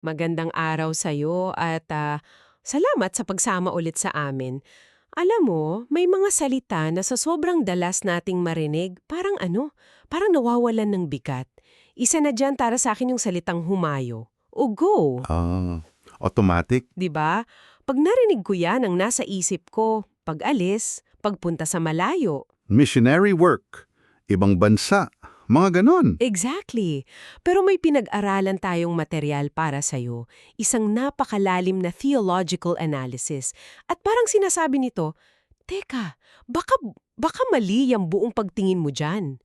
Magandang araw sa'yo at salamat sa pagsama ulit sa amin. Alam mo, may mga salita na sa sobrang dalas nating marinig, parang nawawalan ng bigat. Isa na dyan para sa akin yung salitang humayo o go, Ah, automatic? 'di ba? Pag narinig ko yan, ang nasa isip ko, pag-alis, pagpunta sa malayo. Missionary work? Ibang bansa? Mga ganon. Exactly. Pero may pinag-aralan tayong material para sa'yo, isang napakalalim na theological analysis. At parang sinasabi nito, teka, baka mali yung buong pagtingin mo dyan.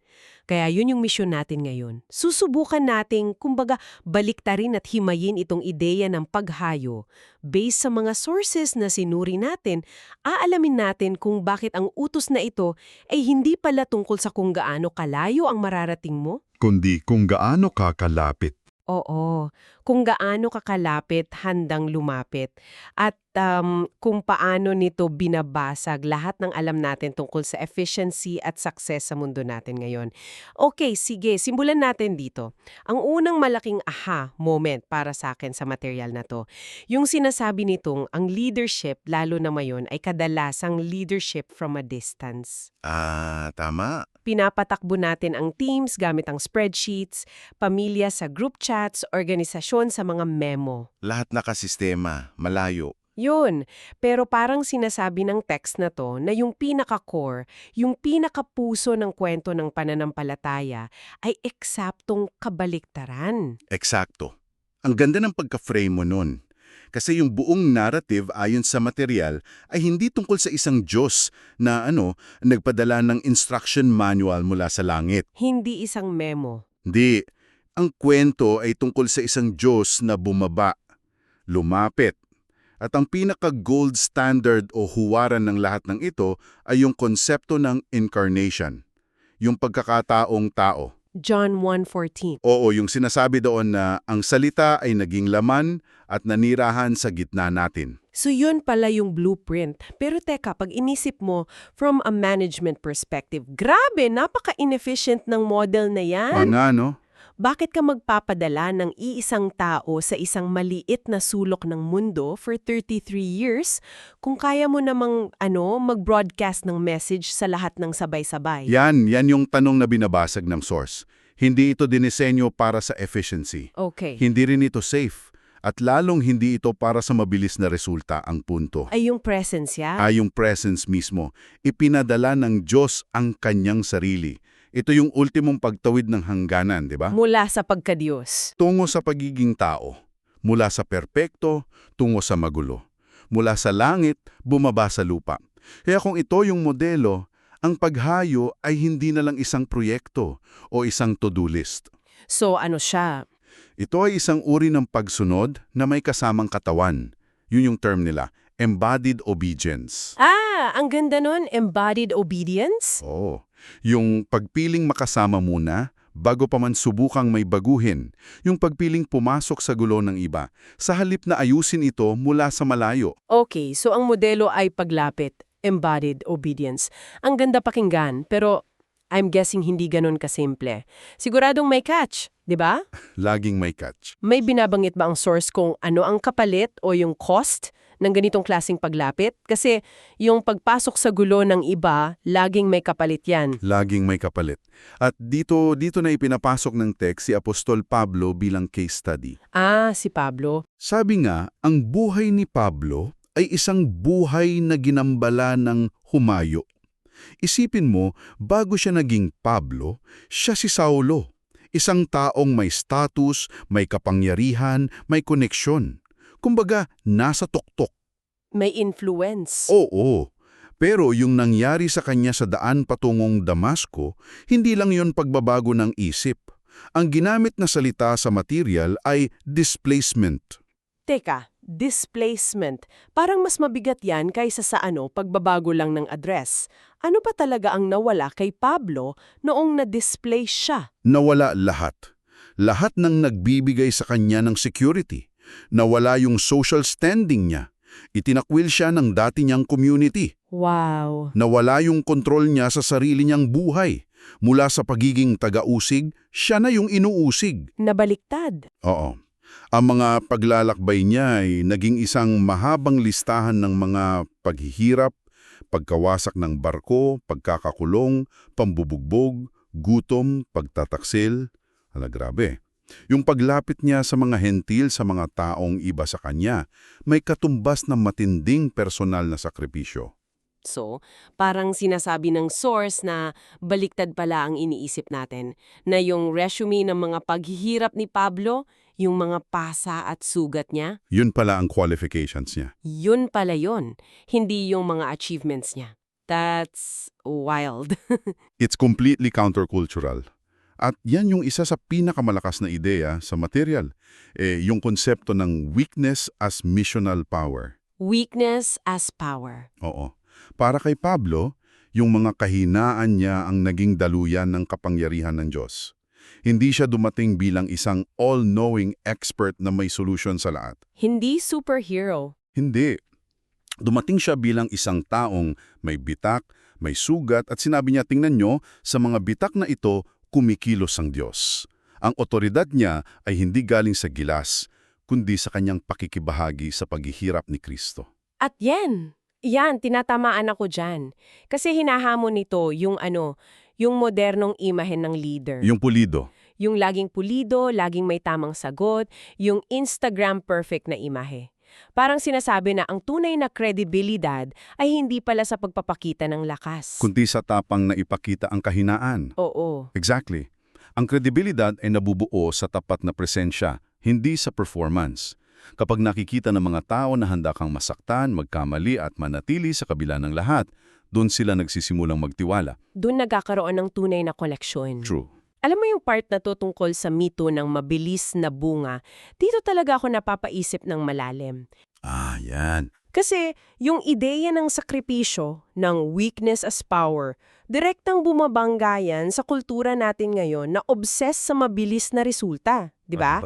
Kaya yun yung misyon natin ngayon. Susubukan nating, kumbaga, baliktarin at himayin itong ideya ng paghayo. Based sa mga sources na sinuri natin, aalamin natin kung bakit ang utos na ito ay hindi pala tungkol sa kung gaano kalayo ang mararating mo. Kundi kung gaano kakalapit. Oo, kung gaano kakalapit handang lumapit at kung paano nito binabasag lahat ng alam natin tungkol sa efficiency at success sa mundo natin ngayon. Okay, sige, simulan natin dito. Ang unang malaking aha moment para sa akin sa material na to, yung sinasabi nitong ang leadership, lalo na ngayon, ay kadalasang leadership from a distance. Tama. Pinapatakbo natin ang teams gamit ang spreadsheets, pamilya sa group chats, organisasyon sa mga memo. Lahat nakasistema, malayo. Yun. Pero parang sinasabi ng text na to na yung pinaka-core, yung pinaka-puso ng kwento ng pananampalataya ay eksaktong kabaliktaran. Eksakto. Ang ganda ng pagka-frame mo nun. Kasi yung buong narrative ayon sa material ay hindi tungkol sa isang Diyos na nagpadala ng instruction manual mula sa langit. Hindi isang memo. Hindi. Ang kwento ay tungkol sa isang Diyos na bumaba, lumapit. At ang pinaka-gold standard o huwaran ng lahat ng ito ay yung konsepto ng incarnation, yung pagkakataong tao. John 1:14. Oo, yung sinasabi doon na ang salita ay naging laman at nanirahan sa gitna natin. So yun pala yung blueprint. Pero teka, pag inisip mo from a management perspective, grabe, napaka-inefficient ng model na yan. Mga no? Bakit ka magpapadala ng iisang tao sa isang maliit na sulok ng mundo for 33 years kung kaya mo namang mag-broadcast ng message sa lahat ng sabay-sabay? Yan yung tanong na binabasag ng source. Hindi ito dinisenyo para sa efficiency. Okay. Hindi rin ito safe. At lalong hindi ito para sa mabilis na resulta ang punto. Ay yung presence ya? Ay yung presence mismo. Ipinadala ng Diyos ang kanyang sarili. Ito yung ultimong pagtawid ng hangganan, di ba? Mula sa pagkadiyos. Tungo sa pagiging tao. Mula sa perpekto, tungo sa magulo. Mula sa langit, bumaba sa lupa. Kaya kung ito yung modelo, ang paghayo ay hindi na lang isang proyekto o isang to-do list. So ano siya? Ito ay isang uri ng pagsunod na may kasamang katawan. Yun yung term nila, embodied obedience. Ang ganda nun, embodied obedience? Oo. Yung pagpiling makasama muna, bago pa man subukang may baguhin. Yung pagpiling pumasok sa gulo ng iba, sa halip na ayusin ito mula sa malayo. Okay, so ang modelo ay paglapit, embodied obedience. Ang ganda pakinggan, pero I'm guessing hindi ganun kasimple. Siguradong may catch, di ba? Laging may catch. May binabanggit ba ang source kung ano ang kapalit o yung cost ng ganitong klaseng paglapit? Kasi yung pagpasok sa gulo ng iba, laging may kapalit yan. Laging may kapalit. At dito na ipinapasok ng text si Apostol Pablo bilang case study. Si Pablo. Sabi nga, ang buhay ni Pablo ay isang buhay na ginambala ng humayo. Isipin mo, bago siya naging Pablo, siya si Saulo. Isang taong may status, may kapangyarihan, may koneksyon. Kumbaga, nasa tuktok. May influence. Oo. Pero yung nangyari sa kanya sa daan patungong Damasco, hindi lang yon pagbabago ng isip. Ang ginamit na salita sa material ay displacement. Teka, displacement. Parang mas mabigat yan kaysa sa pagbabago lang ng address. Ano pa talaga ang nawala kay Pablo noong na-displace siya? Nawala lahat. Lahat ng nagbibigay sa kanya ng security. Nawala yung social standing niya. Itinakwil siya ng dati niyang community. Wow. Nawala yung kontrol niya sa sarili niyang buhay. Mula sa pagiging taga-usig, siya na yung inuusig. Nabaliktad. Oo. Ang mga paglalakbay niya ay naging isang mahabang listahan ng mga paghihirap, pagkawasak ng barko, pagkakakulong, pambubugbog, gutom, pagtataksil. Grabe. Yung paglapit niya sa mga hentil, sa mga taong iba sa kanya, may katumbas ng matinding personal na sakripisyo. So, parang sinasabi ng source na baliktad pala ang iniisip natin, na yung resume ng mga paghihirap ni Pablo, yung mga pasa at sugat niya, Yun pala ang qualifications niya. yun pala yun, hindi yung mga achievements niya. That's wild. It's completely countercultural. At yan yung isa sa pinakamalakas na ideya sa material, yung konsepto ng weakness as missional power. Weakness as power. Oo. Para kay Pablo, yung mga kahinaan niya ang naging daluyan ng kapangyarihan ng Diyos. Hindi siya dumating bilang isang all-knowing expert na may solusyon sa lahat. Hindi superhero. Hindi. Dumating siya bilang isang taong may bitak, may sugat at sinabi niya, tingnan nyo, sa mga bitak na ito, kumikilos ang Diyos. Ang otoridad niya ay hindi galing sa gilas, kundi sa kanyang pakikibahagi sa paghihirap ni Kristo. At yan, tinatamaan ako dyan. Kasi hinahamon nito yung yung modernong imahen ng leader. Yung pulido. Yung laging pulido, laging may tamang sagot, yung Instagram perfect na imahe. Parang sinasabi na ang tunay na kredibilidad ay hindi pala sa pagpapakita ng lakas. Kundi sa tapang na ipakita ang kahinaan. Oo. Exactly. Ang kredibilidad ay nabubuo sa tapat na presensya, hindi sa performance. Kapag nakikita ng mga tao na handa kang masaktan, magkamali at manatili sa kabila ng lahat, doon sila nagsisimulang magtiwala. Doon nagkakaroon ng tunay na koneksyon. True. Alam mo yung part na to tungkol sa mito ng mabilis na bunga, dito talaga ako napapaisip ng malalim. Yan. Kasi yung ideya ng sakripisyo, ng weakness as power, direktang bumabanggayan sa kultura natin ngayon na obsessed sa mabilis na resulta, di ba?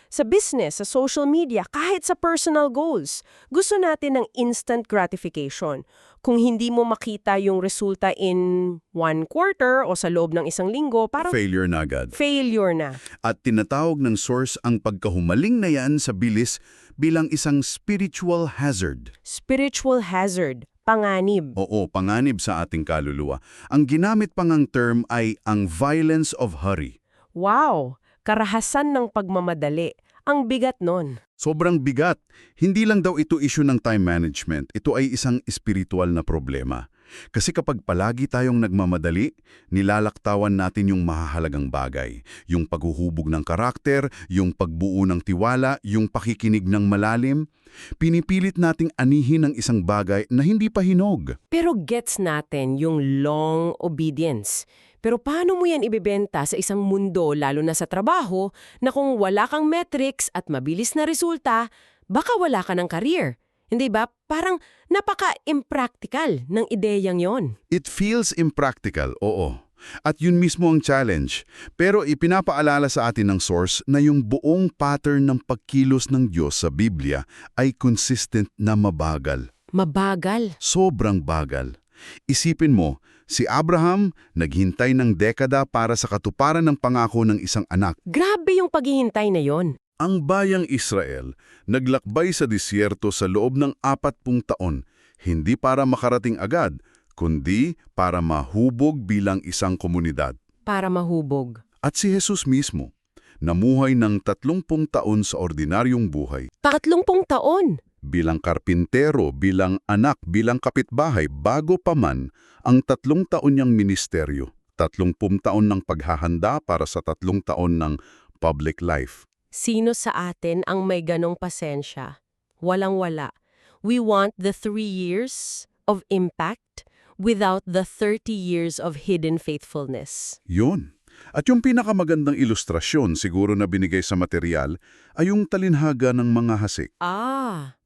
Sa business, sa social media, kahit sa personal goals, gusto natin ng instant gratification. Kung hindi mo makita yung resulta in 1 quarter o sa loob ng 1 linggo, parang Failure na agad. failure na. At tinatawag ng source ang pagkahumaling na yan sa bilis bilang isang spiritual hazard. Spiritual hazard, panganib. Oo, panganib sa ating kaluluwa. Ang ginamit pang ang term ay ang violence of hurry. Wow! Karahasan ng pagmamadali. Ang bigat nun. Sobrang bigat. Hindi lang daw ito issue ng time management. Ito ay isang espiritual na problema. Kasi kapag palagi tayong nagmamadali, nilalaktawan natin yung mahahalagang bagay. Yung paghuhubog ng karakter, yung pagbuo ng tiwala, yung pakikinig ng malalim. Pinipilit nating anihin ang isang bagay na hindi pa hinog. Pero gets natin yung long obedience. Pero paano mo yan ibebenta sa isang mundo, lalo na sa trabaho, na kung wala kang metrics at mabilis na resulta, baka wala ka ng career? Hindi ba? Parang napaka-impractical ng ideyang yon. It feels impractical, oo. At yun mismo ang challenge. Pero ipinapaalala sa atin ng source na yung buong pattern ng pagkilos ng Diyos sa Biblia ay consistent na mabagal. Mabagal. Sobrang bagal. Isipin mo, si Abraham naghintay ng dekada para sa katuparan ng pangako ng isang anak. Grabe yung paghihintay na yon. Ang bayang Israel naglakbay sa disyerto sa loob ng 40 taon, hindi para makarating agad, kundi para mahubog bilang isang komunidad. Para mahubog. At si Jesus mismo, namuhay ng 30 taon sa ordinaryong buhay. 30 taon. Bilang karpintero, bilang anak, bilang kapitbahay, bago pa man ang 3 taon niyang ministeryo. 30 taon ng paghahanda para sa 3 taon ng public life. Sino sa atin ang may ganong pasensya? Walang-wala. We want the 3 years of impact without the 30 years of hidden faithfulness. Yun. At yung pinakamagandang ilustrasyon siguro na binigay sa material ay yung talinhaga ng mga hasik.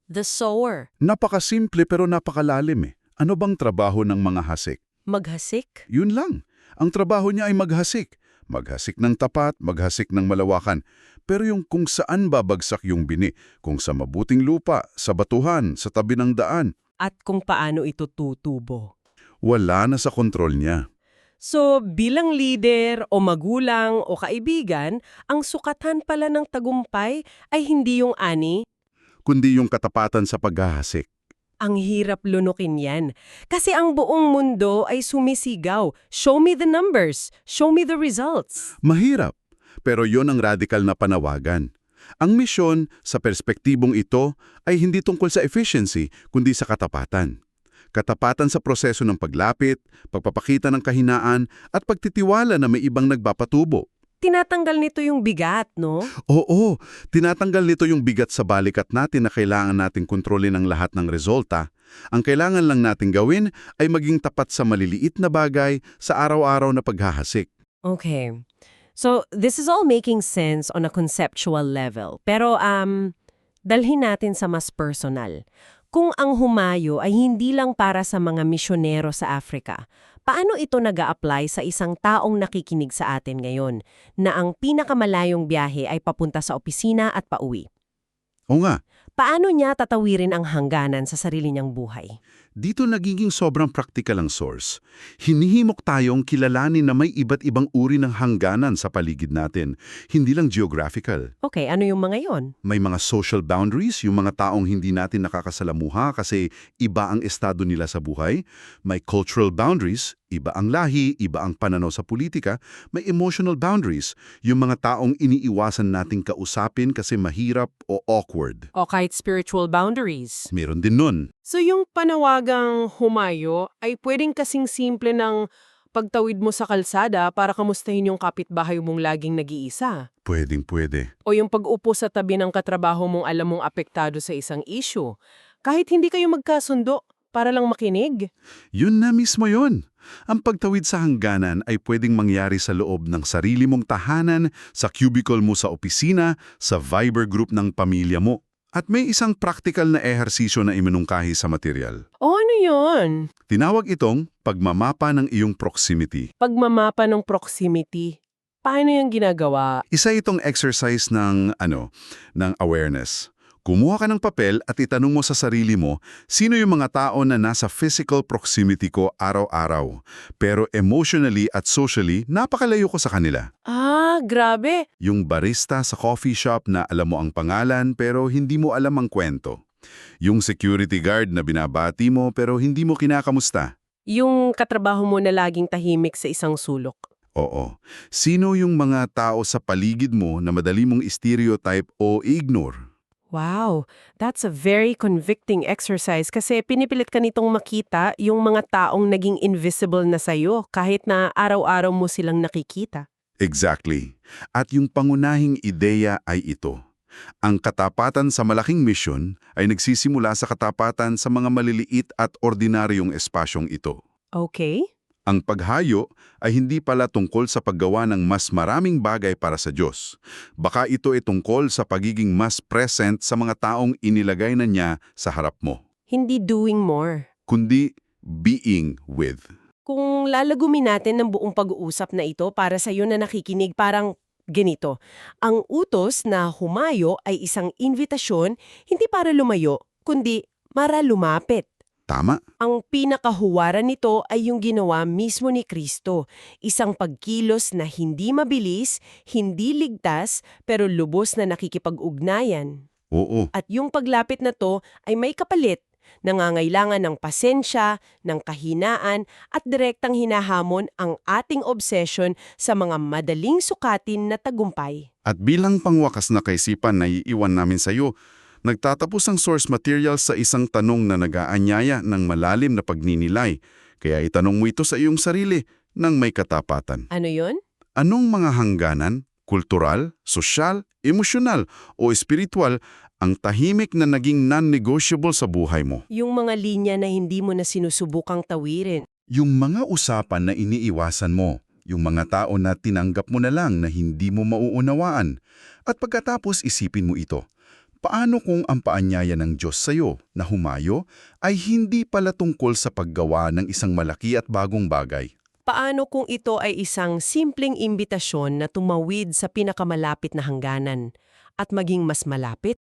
The sower. Napakasimple pero napakalalim eh. Ano bang trabaho ng mga hasik? Maghasik? Yun lang. Ang trabaho niya ay maghasik. Maghasik ng tapat, maghasik ng malawakan. Pero yung kung saan babagsak yung bini, kung sa mabuting lupa, sa batuhan, sa tabi ng daan, At kung paano ito tutubo. wala na sa kontrol niya. So, bilang leader o magulang o kaibigan, ang sukatan pala ng tagumpay ay hindi yung ani. Kundi yung katapatan sa paghahasik. Ang hirap lunukin yan. Kasi ang buong mundo ay sumisigaw, show me the numbers, show me the results. Mahirap, pero yon ang radikal na panawagan. Ang misyon sa perspektibong ito ay hindi tungkol sa efficiency, kundi sa katapatan. Katapatan sa proseso ng paglapit, pagpapakita ng kahinaan, at pagtitiwala na may ibang nagpapatubo. Tinatanggal nito yung bigat, no? Oo, tinatanggal nito yung bigat sa balikat natin na kailangan nating kontrolin ang lahat ng resulta. Ang kailangan lang nating gawin ay maging tapat sa maliliit na bagay sa araw-araw na paghahasik. Okay. So, this is all making sense on a conceptual level. Pero, dalhin natin sa mas personal. Kung ang humayo ay hindi lang para sa mga misyonero sa Africa, paano ito nag-a-apply sa isang taong nakikinig sa atin ngayon na ang pinakamalayong biyahe ay papunta sa opisina at pauwi? O nga, Paano niya tatawirin ang hangganan sa sarili niyang buhay? dito nagiging sobrang praktikal ang source. Hinihimok tayong kilalanin na may iba't ibang uri ng hangganan sa paligid natin, hindi lang geographical. Okay, ano yung mga yon? May mga social boundaries, yung mga taong hindi natin nakakasalamuha kasi iba ang estado nila sa buhay. May cultural boundaries, iba ang lahi, iba ang pananaw sa politika. May emotional boundaries, yung mga taong iniiwasan nating kausapin kasi mahirap o awkward. O kahit spiritual boundaries. Meron din nun. So yung panawagang humayo ay pwedeng kasing simple ng pagtawid mo sa kalsada para kamustahin yung kapitbahay mong laging nag-iisa. Pwedeng-pwede. O yung pag-upo sa tabi ng katrabaho mong alam mong apektado sa isang issue. Kahit hindi kayo magkasundo, para lang makinig. Yun na mismo yun. Ang pagtawid sa hangganan ay pwedeng mangyari sa loob ng sarili mong tahanan, sa cubicle mo sa opisina, sa Viber group ng pamilya mo. At may isang practical na ehersisyo na iminungkahi sa material. O ano yun? Tinawag itong pagmamapa ng iyong proximity. Pagmamapa ng proximity. Paano yung ginagawa? Isa itong exercise ng awareness. Kumuha ka ng papel at itanong mo sa sarili mo, sino yung mga tao na nasa physical proximity ko araw-araw, pero emotionally at socially, napakalayo ko sa kanila. Ah, grabe. Yung barista sa coffee shop na alam mo ang pangalan pero hindi mo alam ang kwento. Yung security guard na binabati mo pero hindi mo kinakamusta. Yung katrabaho mo na laging tahimik sa isang sulok. Oo. Sino yung mga tao sa paligid mo na madali mong stereotype o ignore? Wow, that's a very convicting exercise kasi pinipilit ka nitong makita yung mga taong naging invisible na sa'yo kahit na araw-araw mo silang nakikita. Exactly. At yung pangunahing ideya ay ito. Ang katapatan sa malaking misyon ay nagsisimula sa katapatan sa mga maliliit at ordinaryong espasyong ito. Okay? Ang paghayo ay hindi pala tungkol sa paggawa ng mas maraming bagay para sa Diyos. Baka ito ay tungkol sa pagiging mas present sa mga taong inilagay na niya sa harap mo, Hindi doing more. kundi being with. Kung lalagumin natin ng buong pag-uusap na ito para sa iyo na nakikinig, parang ganito. Ang utos na humayo ay isang invitasyon hindi para lumayo, kundi para lumapit. Tama? Ang pinakahuwaran nito ay yung ginawa mismo ni Kristo, isang pagkilos na hindi mabilis, hindi ligtas, pero lubos na nakikipag-ugnayan. Oo. At yung paglapit na to ay may kapalit, nangangailangan ng pasensya, ng kahinaan, at direktang hinahamon ang ating obsession sa mga madaling sukatin na tagumpay. At bilang pangwakas na kaisipan na iiwan namin sa iyo, nagtatapos ang source material sa isang tanong na nag-aanyaya ng malalim na pagninilay. Kaya itanong mo ito sa iyong sarili ng may katapatan. Ano yon? Anong mga hangganan, kultural, sosyal, emosyonal o espiritual ang tahimik na naging non-negotiable sa buhay mo? Yung mga linya na hindi mo na sinusubukang tawirin. Yung mga usapan na iniiwasan mo, yung mga tao na tinanggap mo na lang na hindi mo mauunawaan. At pagkatapos isipin mo ito. Paano kung ang paanyaya ng Diyos sa'yo na humayo ay hindi pala tungkol sa paggawa ng isang malaki at bagong bagay? Paano kung ito ay isang simpleng imbitasyon na tumawid sa pinakamalapit na hangganan at maging mas malapit